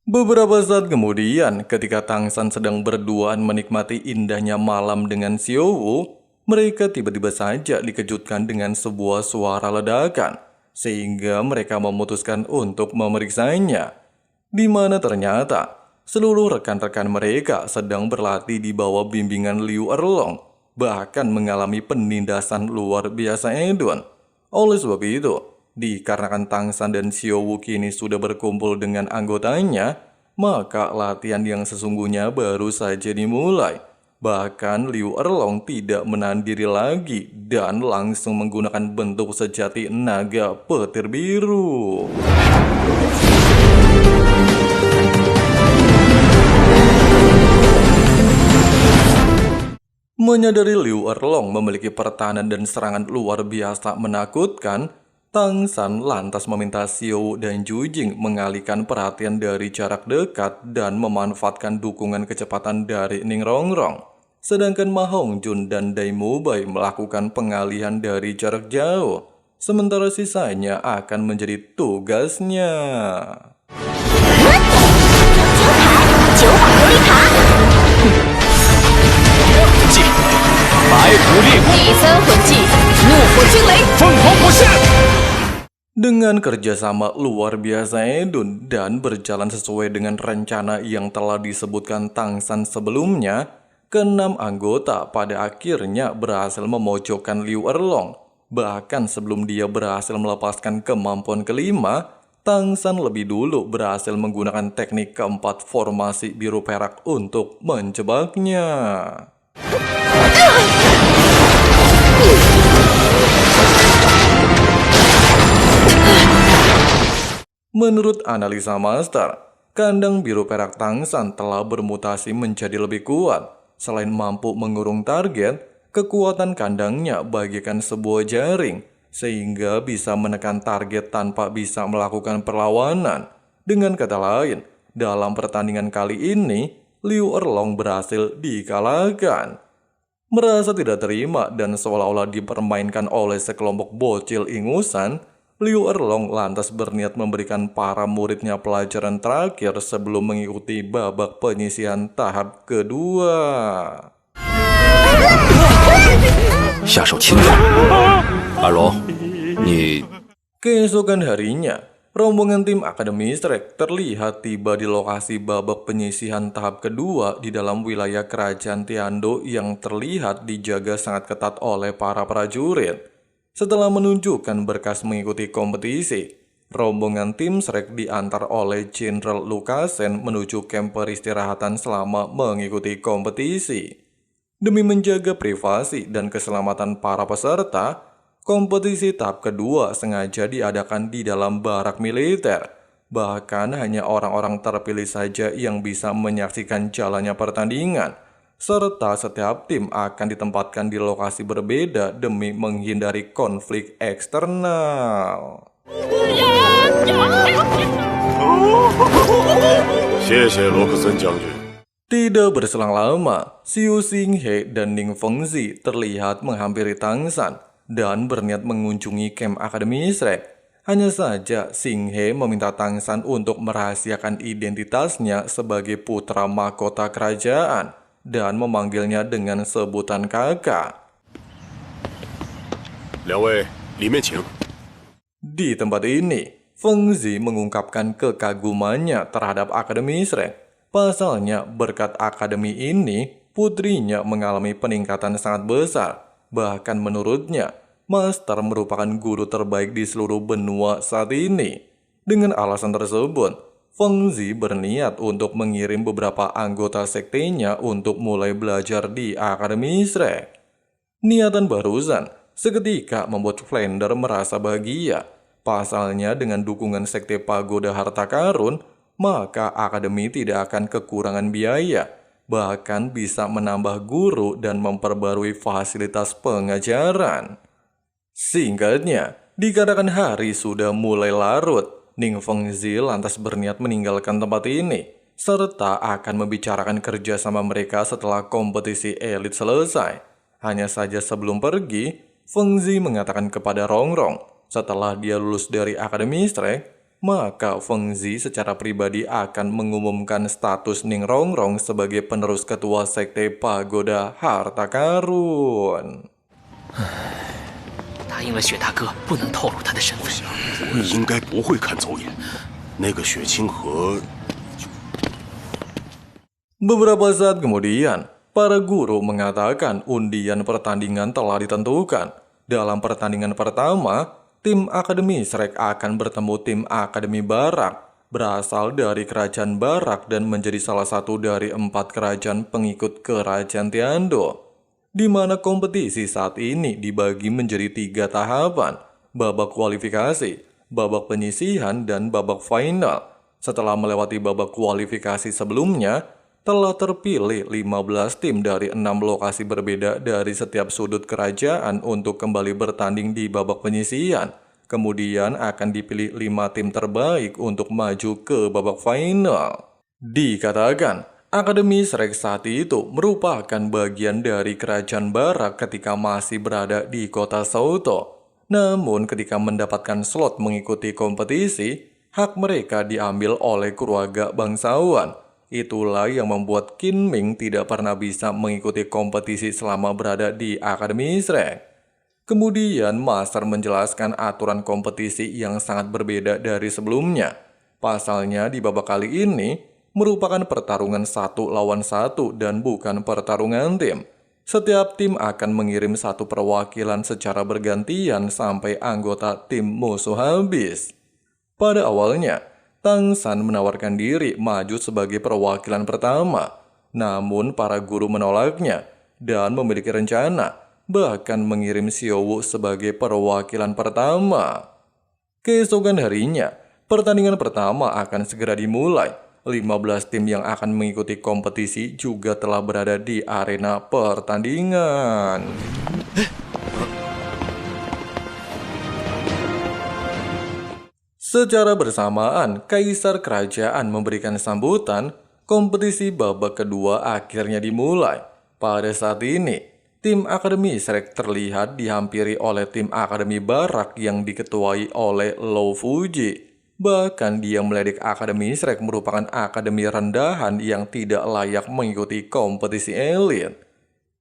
Beberapa saat kemudian, ketika Tang San sedang berduaan menikmati indahnya malam dengan Xiaowu, mereka tiba-tiba saja dikejutkan dengan sebuah suara ledakan, sehingga mereka memutuskan untuk memeriksanya. Di mana ternyata seluruh rekan-rekan mereka sedang berlatih di bawah bimbingan Liu Erlong, bahkan mengalami penindasan luar biasa Edun. Oleh sebab itu, dikarenakan Tang San dan Xiaowu kini sudah berkumpul dengan anggotanya, maka latihan yang sesungguhnya baru saja dimulai. Bahkan Liu Erlong tidak menahan diri lagi dan langsung menggunakan bentuk sejati naga petir biru. Menyadari Liu Erlong memiliki pertahanan dan serangan luar biasa menakutkan, Tang San lantas meminta Xiao dan Ju Jing mengalihkan perhatian dari jarak dekat dan memanfaatkan dukungan kecepatan dari Ning Rongrong. Sedangkan Ma Hongjun dan Dai Mubai melakukan pengalihan dari jarak jauh, sementara sisanya akan menjadi tugasnya. 九把琉璃塔，记白虎烈光，第三魂技怒火惊雷， 凤凰火线。 Dengan kerjasama luar biasa Edun dan berjalan sesuai dengan rencana yang telah disebutkan Tang San sebelumnya, keenam anggota pada akhirnya berhasil memojokkan Liu Erlong. Bahkan sebelum dia berhasil melepaskan kemampuan kelima, Tang San lebih dulu berhasil menggunakan teknik keempat formasi biru perak untuk menjebaknya. Menurut analisa Master, kandang biru perak Tang San telah bermutasi menjadi lebih kuat. Selain mampu mengurung target, kekuatan kandangnya bagaikan sebuah jaring, sehingga bisa menekan target tanpa bisa melakukan perlawanan. Dengan kata lain, dalam pertandingan kali ini, Liu Erlong berhasil dikalahkan. Merasa tidak terima dan seolah-olah dipermainkan oleh sekelompok bocil ingusan, Liu Erlong lantas berniat memberikan para muridnya pelajaran terakhir sebelum mengikuti babak penyisihan tahap kedua. 下手轻点，阿荣，你 Keesokan harinya, rombongan tim Akademi Shrek terlihat tiba di lokasi babak penyisihan tahap kedua di dalam wilayah kerajaan Tiando yang terlihat dijaga sangat ketat oleh para prajurit. Setelah menunjukkan berkas mengikuti kompetisi, rombongan tim Shrek diantar oleh Jenderal Lucasen menuju kamp peristirahatan selama mengikuti kompetisi. Demi menjaga privasi dan keselamatan para peserta, kompetisi tahap kedua sengaja diadakan di dalam barak militer. Bahkan hanya orang-orang terpilih saja yang bisa menyaksikan jalannya pertandingan. Serta setiap tim akan ditempatkan di lokasi berbeda demi menghindari konflik eksternal. 谢谢罗克森将军。 Tidak berselang lama, Xiu Xinghe dan Ning Fengzi terlihat menghampiri Tang San dan berniat mengunjungi kamp Akademi Shrek. Hanya saja Xinghe meminta Tang San untuk merahasiakan identitasnya sebagai putra mahkota kerajaan dan memanggilnya dengan sebutan kakak. 两位，里面请。 Di tempat ini, Fengzi mengungkapkan kekagumannya terhadap Akademi Shrek. Pasalnya, berkat akademi ini, putrinya mengalami peningkatan sangat besar. Bahkan menurutnya, Master merupakan guru terbaik di seluruh benua saat ini. Dengan alasan tersebut, Fengzi berniat untuk mengirim beberapa anggota sektenya untuk mulai belajar di Akademi Shrek. Niatan barusan seketika membuat Flander merasa bahagia. Pasalnya dengan dukungan sekte Pagoda Harta Karun, maka akademi tidak akan kekurangan biaya, bahkan bisa menambah guru dan memperbarui fasilitas pengajaran. Singkatnya, dikarenakan hari sudah mulai larut, Ning Fengzi lantas berniat meninggalkan tempat ini, serta akan membicarakan kerjasama mereka setelah kompetisi elit selesai. Hanya saja sebelum pergi, Fengzi mengatakan kepada Rongrong, setelah dia lulus dari Akademi Shrek, maka Feng Zi secara pribadi akan mengumumkan status Ning Rongrong sebagai penerus ketua Sekte Pagoda Harta Karun. 答应了雪大哥，不能透露他的身份。我应该不会看走眼。那个雪清河， Beberapa saat kemudian, para guru mengatakan undian pertandingan telah ditentukan. Dalam pertandingan pertama, tim Akademi Shrek akan bertemu tim Akademi Barak, berasal dari Kerajaan Barak dan menjadi salah satu dari 4 kerajaan pengikut Kerajaan Tiando, di mana kompetisi saat ini dibagi menjadi 3 tahapan, babak kualifikasi, babak penyisihan, dan babak final. Setelah melewati babak kualifikasi sebelumnya, telah terpilih 15 tim dari 6 lokasi berbeda dari setiap sudut kerajaan untuk kembali bertanding di babak penyisihan. Kemudian akan dipilih 5 tim terbaik untuk maju ke babak final. Dikatakan, Akademi Shrek saat itu merupakan bagian dari Kerajaan Barak ketika masih berada di kota Souto. Namun ketika mendapatkan slot mengikuti kompetisi, hak mereka diambil oleh keluarga bangsawan. Itulah yang membuat Qin Ming tidak pernah bisa mengikuti kompetisi selama berada di Akademi Shrek. Kemudian Master menjelaskan aturan kompetisi yang sangat berbeda dari sebelumnya. Pasalnya di babak kali ini merupakan pertarungan 1 lawan 1 dan bukan pertarungan tim. Setiap tim akan mengirim 1 perwakilan secara bergantian sampai anggota tim musuh habis. Pada awalnya, Tang San menawarkan diri maju sebagai perwakilan pertama. Namun para guru menolaknya dan memiliki rencana bahkan mengirim Xiaowu sebagai perwakilan pertama. Keesokan harinya, pertandingan pertama akan segera dimulai. 15 tim yang akan mengikuti kompetisi juga telah berada di arena pertandingan. Secara bersamaan, Kaisar Kerajaan memberikan sambutan. Kompetisi babak kedua akhirnya dimulai. Pada saat ini, tim Akademi Shrek terlihat dihampiri oleh tim Akademi Barak yang diketuai oleh Lou Fuji. Bahkan dia meledek Akademi Shrek merupakan akademi rendahan yang tidak layak mengikuti kompetisi elit.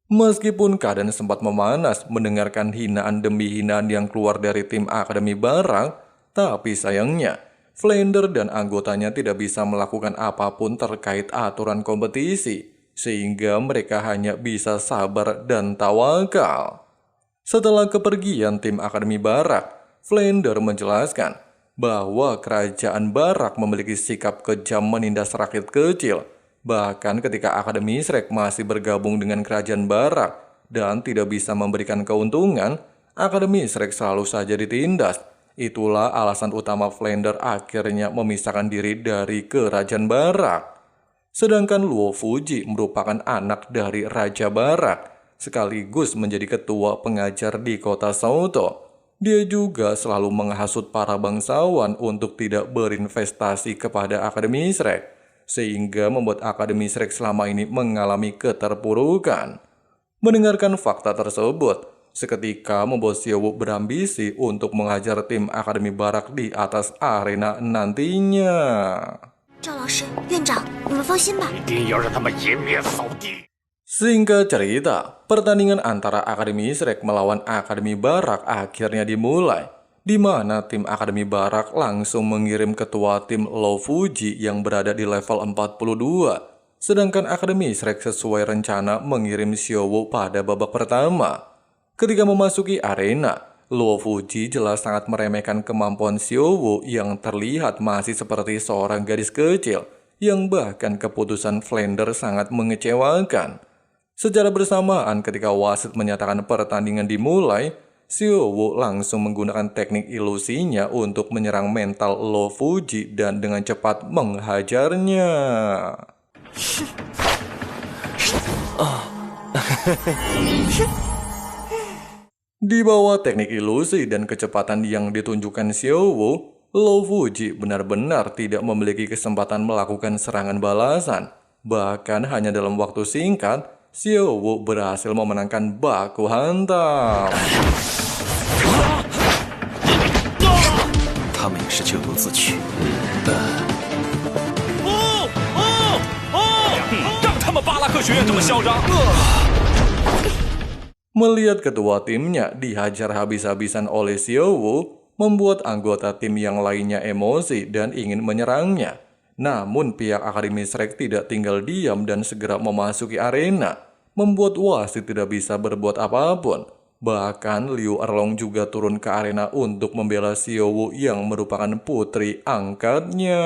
Meskipun keadaan sempat memanas mendengarkan hinaan demi hinaan yang keluar dari tim Akademi Barak, tapi sayangnya Flounder dan anggotanya tidak bisa melakukan apapun terkait aturan kompetisi, sehingga mereka hanya bisa sabar dan tawakal. Setelah kepergian tim Akademi Barak, Flounder menjelaskan bahwa Kerajaan Barak memiliki sikap kejam menindas rakyat kecil. Bahkan ketika Akademi Shrek masih bergabung dengan Kerajaan Barak dan tidak bisa memberikan keuntungan, Akademi Shrek selalu saja ditindas. Itulah alasan utama Flounder akhirnya memisahkan diri dari Kerajaan Barak. Sedangkan Luo Fuji merupakan anak dari Raja Barak, sekaligus menjadi ketua pengajar di kota Souto. Dia juga selalu menghasut para bangsawan untuk tidak berinvestasi kepada Akademi Shrek, sehingga membuat Akademi Shrek selama ini mengalami keterpurukan. Mendengarkan fakta tersebut, seketika membuat Xiaowu berambisi untuk menghajar tim Akademi Barak di atas arena nantinya. 赵老师，院长，你们放心吧。一定要让他们颜面扫地。 Singkat cerita, pertandingan antara Akademi Shrek melawan Akademi Barak akhirnya dimulai, di mana tim Akademi Barak langsung mengirim ketua tim Lou Fuji yang berada di level 42, sedangkan Akademi Shrek sesuai rencana mengirim Xiaowu pada babak pertama. Ketika memasuki arena, Luo Fuji jelas sangat meremehkan kemampuan Xiaowu yang terlihat masih seperti seorang gadis kecil, yang bahkan keputusan Flounder sangat mengecewakan. Secara bersamaan ketika wasit menyatakan pertandingan dimulai, Xiaowu langsung menggunakan teknik ilusinya untuk menyerang mental Luo Fuji dan dengan cepat menghajarnya. Di bawah teknik ilusi dan kecepatan yang ditunjukkan Xiaowu, Luo Fuji benar-benar tidak memiliki kesempatan melakukan serangan balasan. Bahkan hanya dalam waktu singkat, Xiaowu berhasil memenangkan baku hantam. 他们是咎由自取。让他们巴拉克学院这么嚣张！ Melihat ketua timnya dihajar habis-habisan oleh Xiaowu, membuat anggota tim yang lainnya emosi dan ingin menyerangnya. Namun pihak Akademi Shrek tidak tinggal diam dan segera memasuki arena, membuat wasit tidak bisa berbuat apapun. Bahkan Liu Erlong juga turun ke arena untuk membela Xiaowu yang merupakan putri angkatnya.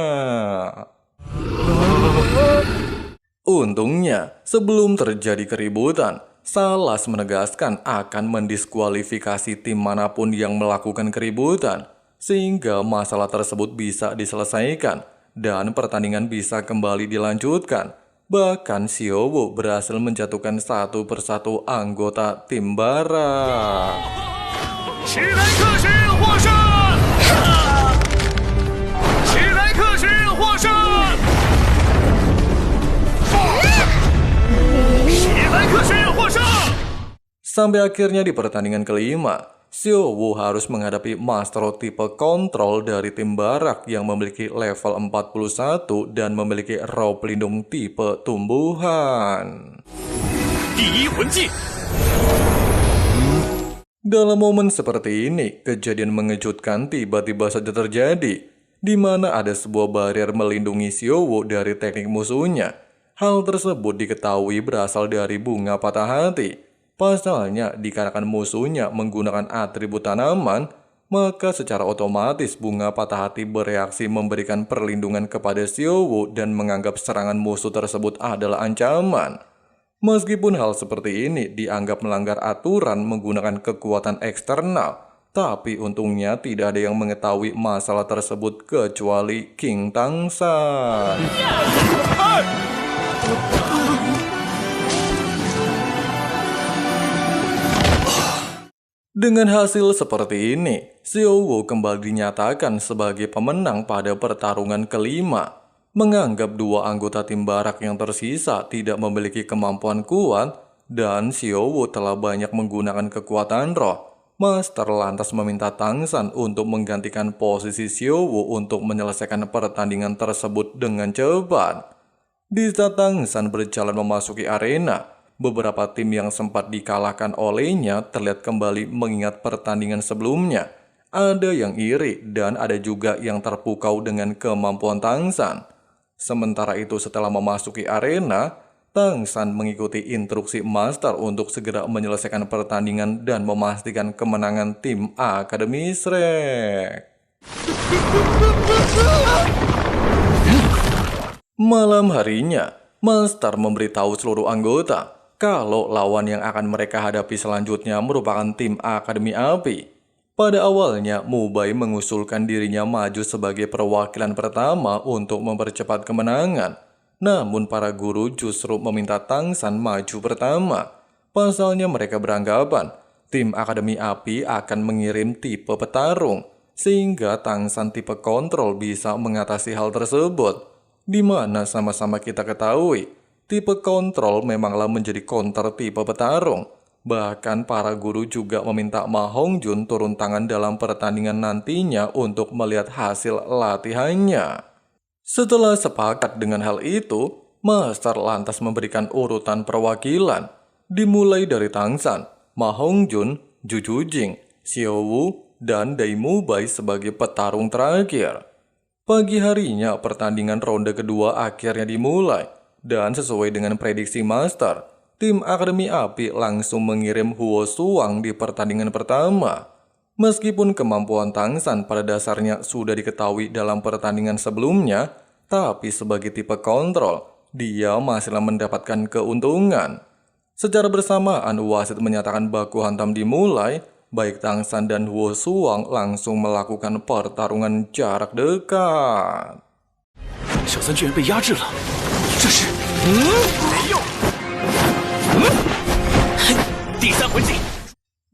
Untungnya, sebelum terjadi keributan, Salas menegaskan akan mendiskualifikasi tim manapun yang melakukan keributan, sehingga masalah tersebut bisa diselesaikan dan pertandingan bisa kembali dilanjutkan. Bahkan Xiaowu berhasil menjatuhkan satu persatu anggota tim barak. 史莱克学院获胜！史莱克学院获胜！史莱克学院获胜！ Sampai akhirnya di pertandingan kelima, Xiaowu harus menghadapi master tipe kontrol dari tim barak yang memiliki level 41 dan memiliki roh pelindung tipe tumbuhan. 第一魂技， Dalam momen seperti ini, kejadian mengejutkan tiba-tiba saja terjadi, di mana ada sebuah barrier melindungi Xiaowu dari teknik musuhnya. Hal tersebut diketahui berasal dari bunga patah hati. Pasalnya, dikarenakan musuhnya menggunakan atribut tanaman, maka secara otomatis bunga patah hati bereaksi memberikan perlindungan kepada Xiaowu dan menganggap serangan musuh tersebut adalah ancaman. Meskipun hal seperti ini dianggap melanggar aturan menggunakan kekuatan eksternal, tapi untungnya tidak ada yang mengetahui masalah tersebut kecuali King Tangsan. Dengan hasil seperti ini, Xiaowu kembali dinyatakan sebagai pemenang pada pertarungan kelima. Menganggap dua anggota tim barak yang tersisa tidak memiliki kemampuan kuat, dan Xiaowu telah banyak menggunakan kekuatan roh, Master lantas meminta Tangsan untuk menggantikan posisi Xiaowu untuk menyelesaikan pertandingan tersebut dengan cepat. Di saat Tangsan berjalan memasuki arena, beberapa tim yang sempat dikalahkan olehnya terlihat kembali mengingat pertandingan sebelumnya. Ada yang iri dan ada juga yang terpukau dengan kemampuan Tangsan. Sementara itu setelah memasuki arena, Tangsan mengikuti instruksi Master untuk segera menyelesaikan pertandingan dan memastikan kemenangan tim Akademi Shrek. Malam harinya, Master memberitahu seluruh anggota kalau lawan yang akan mereka hadapi selanjutnya merupakan tim Akademi Api. Pada awalnya, Mubai mengusulkan dirinya maju sebagai perwakilan pertama untuk mempercepat kemenangan. Namun para guru justru meminta Tangsan maju pertama. Pasalnya mereka beranggapan tim Akademi Api akan mengirim tipe petarung, sehingga Tangsan tipe kontrol bisa mengatasi hal tersebut. Di mana sama-sama kita ketahui, tipe kontrol memanglah menjadi counter tipe petarung. Bahkan para guru juga meminta Ma Hongjun turun tangan dalam pertandingan nantinya untuk melihat hasil latihannya. Setelah sepakat dengan hal itu, Master lantas memberikan urutan perwakilan, dimulai dari Tangsan, Ma Hongjun, Jujujing, Xiaowu, dan Dai Mubai sebagai petarung terakhir. Pagi harinya pertandingan ronde kedua akhirnya dimulai, dan sesuai dengan prediksi Master, tim Akademi Api langsung mengirim Huo Suang di pertandingan pertama. Meskipun kemampuan Tangsan pada dasarnya sudah diketahui dalam pertandingan sebelumnya, tapi sebagai tipe kontrol, dia masih mendapatkan keuntungan. Secara bersamaan, wasit menyatakan baku hantam dimulai, baik Tangsan dan Huo Suang langsung melakukan pertarungan jarak dekat. 小三居然被压制了，这是没用。第三魂技。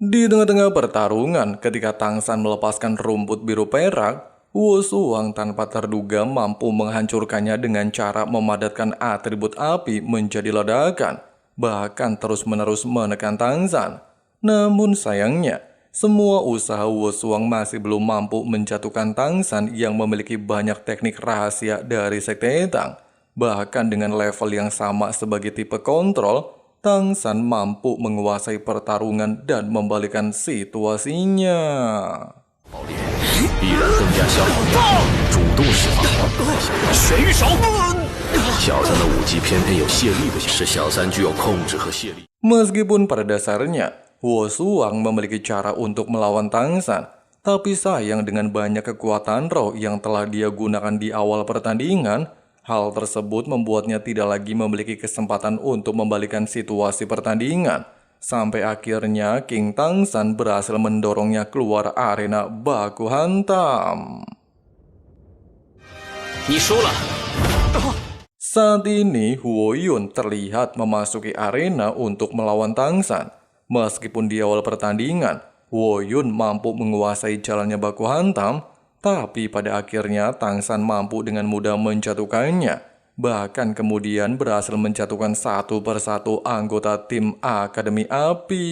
Di tengah-tengah pertarungan, ketika Tangsan melepaskan rumput biru perak, Huo Suang tanpa terduga mampu menghancurkannya dengan cara memadatkan atribut api menjadi ledakan, bahkan terus-menerus menekan Tangsan. Namun sayangnya, semua usaha Wushuang masih belum mampu menjatuhkan Tang San yang memiliki banyak teknik rahasia dari Sekte Tang. Bahkan dengan level yang sama sebagai tipe kontrol, Tang San mampu menguasai pertarungan dan membalikan situasinya. 必然更加消耗掉，主动释放。玄玉手，小三的武技偏偏有泄力的效果，是小三具有控制和泄力。 Meskipun pada dasarnya Wushuang memiliki cara untuk melawan Tang San, tapi sayang dengan banyak kekuatan roh yang telah dia gunakan di awal pertandingan, hal tersebut membuatnya tidak lagi memiliki kesempatan untuk membalikan situasi pertandingan. Sampai akhirnya King Tang San berhasil mendorongnya keluar arena baku hantam. 你输了。 Saat ini Huo Yun terlihat memasuki arena untuk melawan Tang San. Meskipun di awal pertandingan Huo Yun mampu menguasai jalannya baku hantam, tapi pada akhirnya Tang San mampu dengan mudah menjatuhkannya. Bahkan kemudian berhasil menjatuhkan satu persatu anggota tim Akademi Api.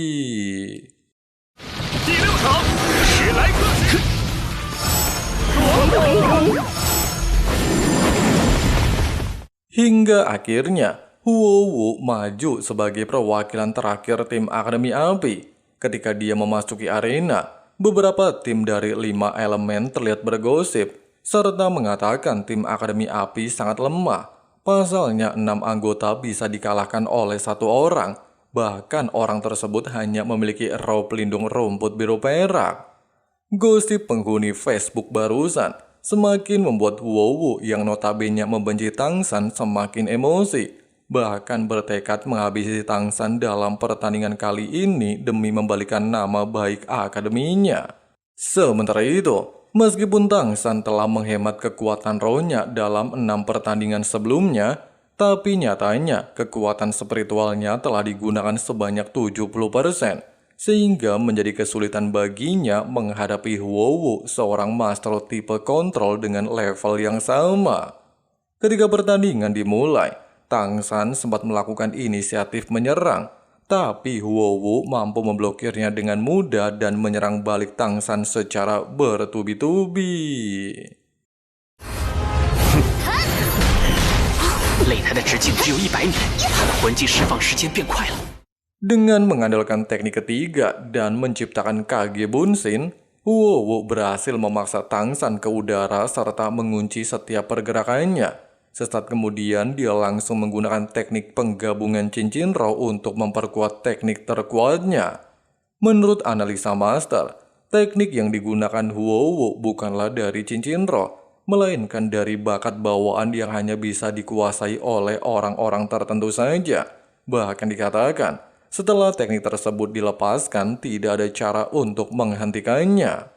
Hingga akhirnya Huo Wu maju sebagai perwakilan terakhir tim Akademi Api. Ketika dia memasuki arena, beberapa tim dari 5 elemen terlihat bergosip serta mengatakan tim Akademi Api sangat lemah. Pasalnya 6 anggota bisa dikalahkan oleh 1 orang. Bahkan orang tersebut hanya memiliki roh pelindung rumput biru perak. Gosip penghuni Facebook barusan semakin membuat Huo Wu yang notabene membenci Tang San semakin emosi. Bahkan bertekad menghabisi Tang San dalam pertandingan kali ini demi membalikan nama baik akademinya. Sementara itu, meskipun Tang San telah menghemat kekuatan rohnya dalam 6 pertandingan sebelumnya, tapi nyatanya kekuatan spiritualnya telah digunakan sebanyak 70%, sehingga menjadi kesulitan baginya menghadapi Huo Wu, seorang master tipe kontrol dengan level yang sama. Ketika pertandingan dimulai, Tang San sempat melakukan inisiatif menyerang, tapi Huo Wu mampu memblokirnya dengan mudah dan menyerang balik Tang San secara bertubi-tubi. 擂台的直径只有100米，他的魂技释放时间变快了。 Dengan mengandalkan teknik ketiga dan menciptakan Kage Bunshin, Huo Wu berhasil memaksa Tang San ke udara serta mengunci setiap pergerakannya. Sesaat kemudian dia langsung menggunakan teknik penggabungan cincin roh untuk memperkuat teknik terkuatnya. Menurut analisa master, teknik yang digunakan Huo Wu bukanlah dari cincin roh, melainkan dari bakat bawaan yang hanya bisa dikuasai oleh orang-orang tertentu saja. Bahkan dikatakan, setelah teknik tersebut dilepaskan, tidak ada cara untuk menghentikannya.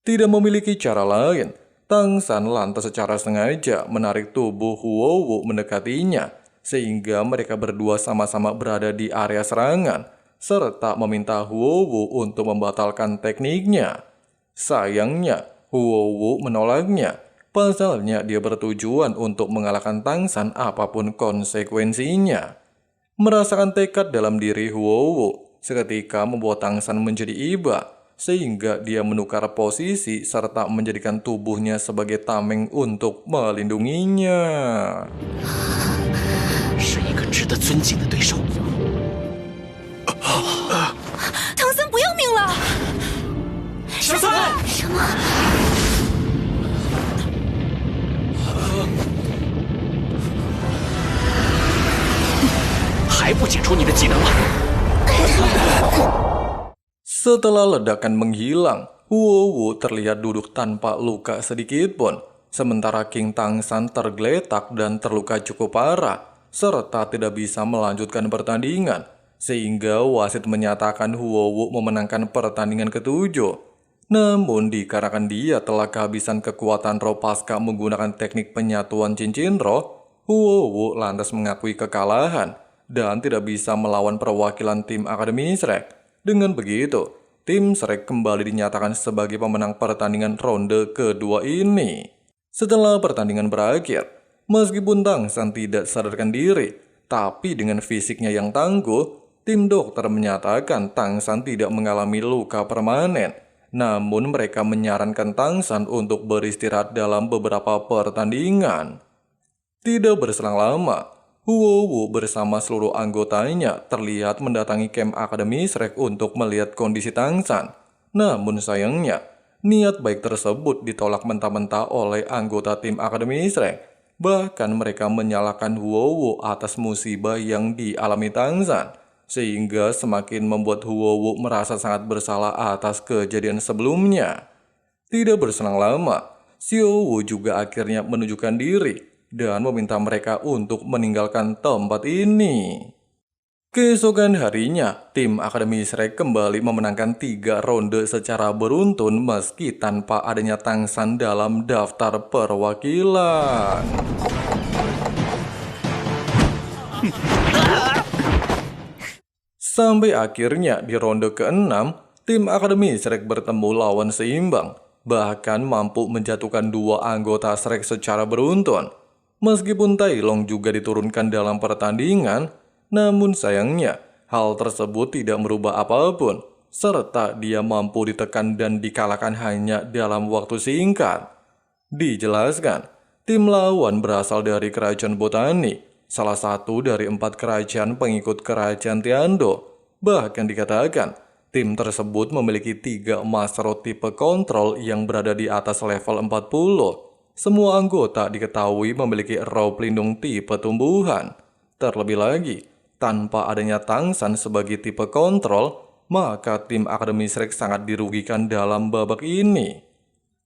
Tidak memiliki cara lain, Tang San lantas secara sengaja menarik tubuh Huo Wu mendekatinya, sehingga mereka berdua sama-sama berada di area serangan, serta meminta Huo Wu untuk membatalkan tekniknya. Sayangnya, Huo Wu menolaknya. Pasalnya dia bertujuan untuk mengalahkan Tang San apapun konsekuensinya. Merasakan tekad dalam diri Huo Wu seketika membuat Tang San menjadi iba, sehingga dia menukar posisi serta menjadikan tubuhnya sebagai tameng untuk melindunginya. 是一个值得尊敬的对手。唐僧不要命了！小三，什么？还不解除你的技能吗？ Setelah ledakan menghilang, Huo Wu terlihat duduk tanpa luka sedikit pun, sementara King Tang San tergeletak dan terluka cukup parah, serta tidak bisa melanjutkan pertandingan, sehingga wasit menyatakan Huo Wu memenangkan pertandingan ke-7. Namun dikarenakan dia telah kehabisan kekuatan roh pasca menggunakan teknik penyatuan cincin roh, Huo Wu lantas mengakui kekalahan dan tidak bisa melawan perwakilan tim Akademi Shrek. Dengan begitu, tim Shrek kembali dinyatakan sebagai pemenang pertandingan ronde kedua ini. Setelah pertandingan berakhir, meskipun Tang San tidak sadarkan diri, tapi dengan fisiknya yang tangguh, tim dokter menyatakan Tang San tidak mengalami luka permanen. Namun mereka menyarankan Tang San untuk beristirahat dalam beberapa pertandingan. Tidak berselang lama, Huo Wu bersama seluruh anggotanya terlihat mendatangi camp Akademi Shrek untuk melihat kondisi Tang San. Namun sayangnya, niat baik tersebut ditolak mentah-mentah oleh anggota tim Akademi Shrek. Bahkan mereka menyalahkan Huo Wu atas musibah yang dialami Tang San, sehingga semakin membuat Huo Wu merasa sangat bersalah atas kejadian sebelumnya. Tidak berselang lama, Xiao Wu juga akhirnya menunjukkan diri dan meminta mereka untuk meninggalkan tempat ini. Keesokan harinya, tim Akademi Shrek kembali memenangkan 3 ronde secara beruntun meski tanpa adanya Tang San dalam daftar perwakilan. Sampai akhirnya di ronde ke-6, tim Akademi Shrek bertemu lawan seimbang, bahkan mampu menjatuhkan 2 anggota Shrek secara beruntun. Meskipun Tai Long juga diturunkan dalam pertandingan, namun sayangnya hal tersebut tidak merubah apapun, serta dia mampu ditekan dan dikalahkan hanya dalam waktu singkat. Dijelaskan, tim lawan berasal dari Kerajaan Botani, salah satu dari 4 kerajaan pengikut Kerajaan Tiando. Bahkan dikatakan, tim tersebut memiliki 3 Master tipe kontrol yang berada di atas level 40. Semua anggota diketahui memiliki roh pelindung tipe tumbuhan. Terlebih lagi, tanpa adanya Tang San sebagai tipe kontrol, maka tim Akademi Shrek sangat dirugikan dalam babak ini.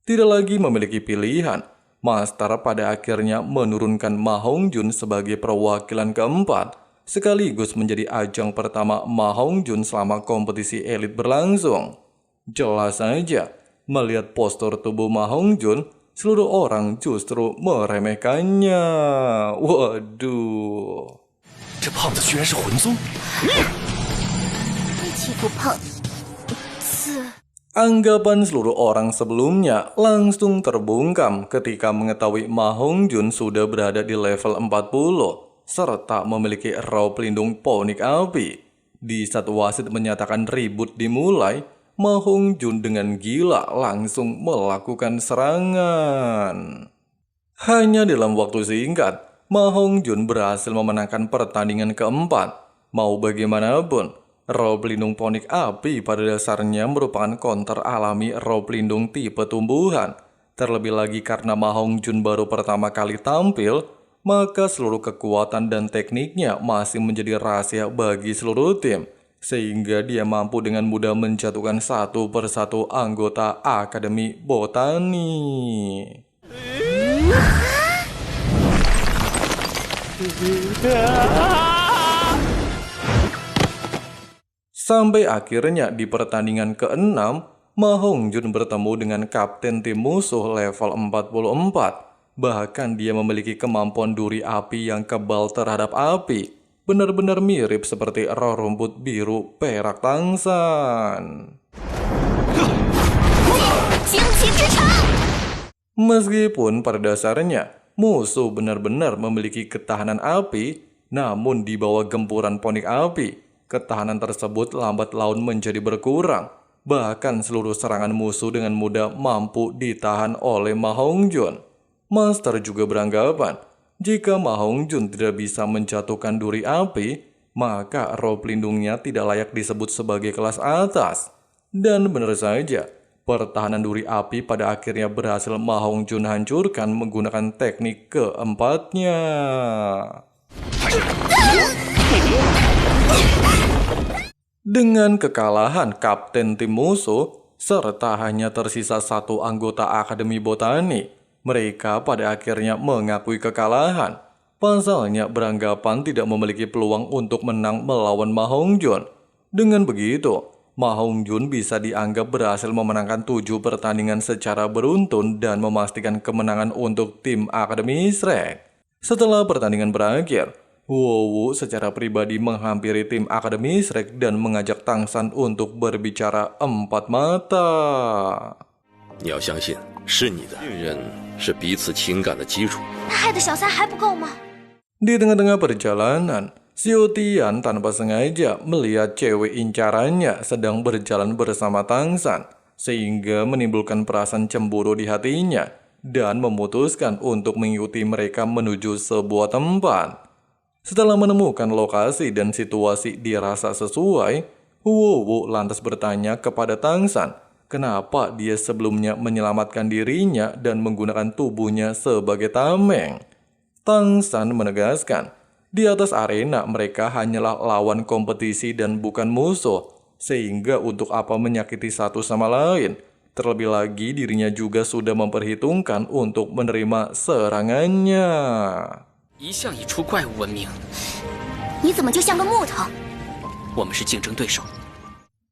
Tidak lagi memiliki pilihan, Master pada akhirnya menurunkan Ma Hongjun sebagai perwakilan keempat, sekaligus menjadi ajang pertama Ma Hongjun selama kompetisi elit berlangsung. Jelas saja, melihat postur tubuh Ma Hongjun, seluruh orang justru meremehkannya. Waduh. 这胖子居然是魂宗！一起不碰，刺。 Anggapan seluruh orang sebelumnya langsung terbungkam ketika mengetahui Ma Hongjun sudah berada di level 40, serta memiliki roh pelindung ponik api. Di saat wasit menyatakan ribut dimulai, Ma Hongjun dengan gila langsung melakukan serangan. Hanya dalam waktu singkat, Ma Hongjun berhasil memenangkan pertandingan keempat. Mau bagaimanapun, roh pelindung ponik api pada dasarnya merupakan counter alami roh pelindung tipe tumbuhan. Terlebih lagi karena Ma Hongjun baru pertama kali tampil, maka seluruh kekuatan dan tekniknya masih menjadi rahasia bagi seluruh tim, sehingga dia mampu dengan mudah menjatuhkan satu persatu anggota Akademi Botani. Sampai akhirnya di pertandingan ke-6, Ma Hongjun bertemu dengan kapten tim musuh level 44. Bahkan dia memiliki kemampuan duri api yang kebal terhadap api. Benar-benar mirip seperti roh rumput biru perak Tang San. Meskipun pada dasarnya musuh benar-benar memiliki ketahanan api, namun di bawah gempuran ponik api, ketahanan tersebut lambat laun menjadi berkurang. Bahkan seluruh serangan musuh dengan mudah mampu ditahan oleh Ma Hongjun. Master juga beranggapan, jika Ma Hongjun tidak bisa menjatuhkan duri api, maka roh pelindungnya tidak layak disebut sebagai kelas atas. Dan benar saja, pertahanan duri api pada akhirnya berhasil Ma Hongjun hancurkan menggunakan teknik keempatnya. Dengan kekalahan kapten tim musuh, serta hanya tersisa satu anggota Akademi Botani, mereka pada akhirnya mengakui kekalahan. Pasalnya beranggapan tidak memiliki peluang untuk menang melawan Ma Hongjun. Dengan begitu, Ma Hongjun bisa dianggap berhasil memenangkan 7 pertandingan secara beruntun dan memastikan kemenangan untuk tim Akademi Shrek. Setelah pertandingan berakhir, Huo Wu secara pribadi menghampiri tim Akademi Shrek dan mengajak Tang San untuk berbicara empat mata. 你要相信，是你的信任是彼此情感的基础。那害得小三还不够吗？ Di tengah-tengah perjalanan, Xiao Tian tanpa sengaja melihat cewek incarannya sedang berjalan bersama Tang San, sehingga menimbulkan perasaan cemburu di hatinya dan memutuskan untuk mengikuti mereka menuju sebuah tempat. Setelah menemukan lokasi dan situasi dirasa sesuai, Huowu lantas bertanya kepada Tang San, kenapa dia sebelumnya menyelamatkan dirinya dan menggunakan tubuhnya sebagai tameng. Tang San menegaskan, di atas arena mereka hanyalah lawan kompetisi dan bukan musuh, sehingga untuk apa menyakiti satu sama lain. Terlebih lagi dirinya juga sudah memperhitungkan untuk menerima serangannya. 一向以出怪物闻名，你怎么就像个木头？我们是竞争对手。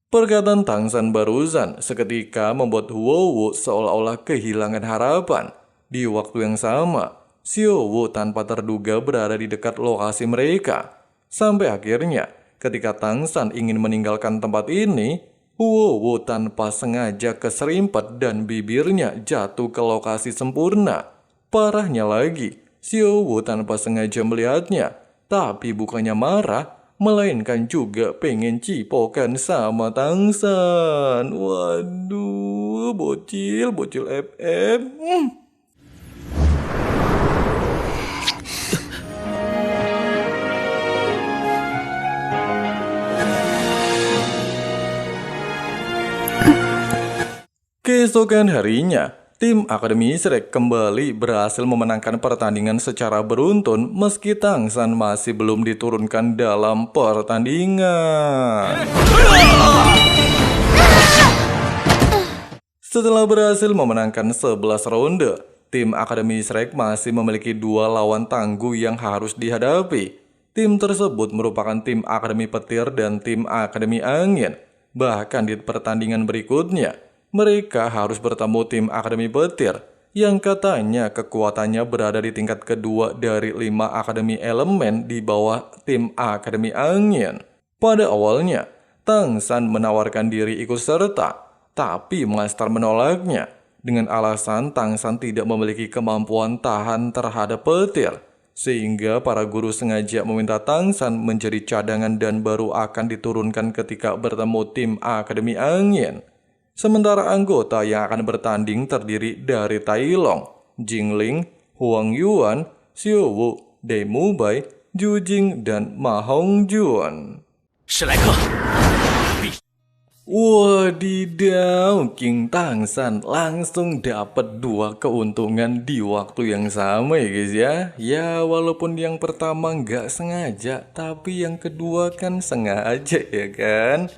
Perkataan Tang San barusan seketika membuat Huowu seolah-olah kehilangan harapan. Di waktu yang sama, Xiaowu tanpa terduga berada di dekat lokasi mereka. Sampai akhirnya, ketika Tang San ingin meninggalkan tempat ini, Huowu tanpa sengaja keserimpet dan bibirnya jatuh ke lokasi sempurna. Parahnya lagi, Xiaowu tanpa sengaja melihatnya, tapi bukannya marah, melainkan juga pengen cipokan sama Tang San. Waduh, bocil FM. Keesokan harinya, tim Akademi Shrek kembali berhasil memenangkan pertandingan secara beruntun meski Tang San masih belum diturunkan dalam pertandingan. Setelah berhasil memenangkan 11 ronde, tim Akademi Shrek masih memiliki 2 lawan tangguh yang harus dihadapi. Tim tersebut merupakan tim Akademi Petir dan tim Akademi Angin. Bahkan di pertandingan berikutnya, mereka harus bertemu tim Akademi Petir yang katanya kekuatannya berada di tingkat kedua dari 5 Akademi Elemen di bawah tim Akademi Angin. Pada awalnya, Tang San menawarkan diri ikut serta, tapi Master menolaknya dengan alasan Tang San tidak memiliki kemampuan tahan terhadap petir, sehingga para guru sengaja meminta Tang San menjadi cadangan dan baru akan diturunkan ketika bertemu tim Akademi Angin. Sementara anggota yang akan bertanding terdiri dari Tai Long, Jingling, Huang Yuan, Xiaowu, Dai Mubai, Ju Jing, dan Ma Hongjun. 史莱克， Wadidaw, King Tang San langsung dapat 2 keuntungan di waktu yang sama ya guys ya. Ya walaupun yang pertama nggak sengaja, tapi yang kedua kan sengaja ya kan.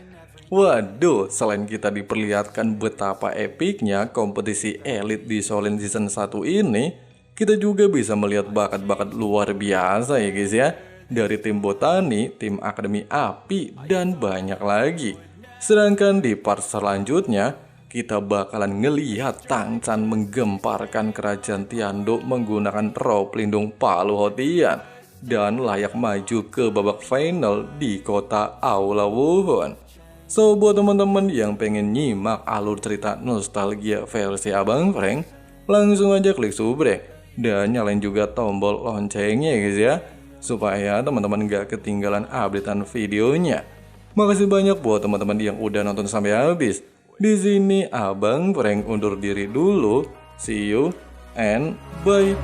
Waduh, selain kita diperlihatkan betapa epiknya kompetisi elit di Shaolin Season 1 ini, kita juga bisa melihat bakat-bakat luar biasa ya guys ya. Dari tim Botani, tim Akademi Api, dan banyak lagi. Sedangkan di part selanjutnya, kita bakalan ngelihat Tang San menggemparkan kerajaan Tiando menggunakan roh pelindung Palu Hotian dan layak maju ke babak final di kota Aula Wuhan. So, buat teman-teman yang pengen nyimak alur cerita nostalgia versi Abang Frank, langsung aja klik subrek dan nyalain juga tombol loncengnya ya guys ya, supaya teman-teman gak ketinggalan updatean videonya. Makasih banyak buat teman-teman yang udah nonton sampai habis. Di sini Abang Frank undur diri dulu. See you and bye.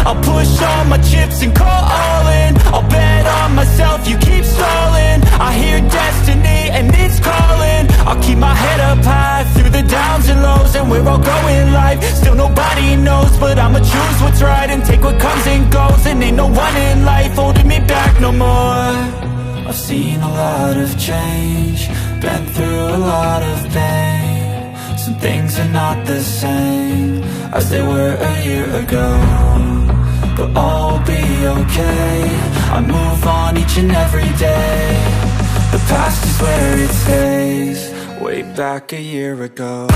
I'll push all my chips and call all in. I'll bet on myself, you keep stalling. I hear destiny and it's calling. I'll keep my head up high through the downs and lows. And where I'll go in life, still nobody knows. But I'ma choose what's right and take what comes and goes. And ain't no one in life holding me back no more. I've seen a lot of change, been through a lot of pain. Some things are not the same as they were a year ago, but all will be okay. I move on each and every day. The past is where it stays, way back a year ago.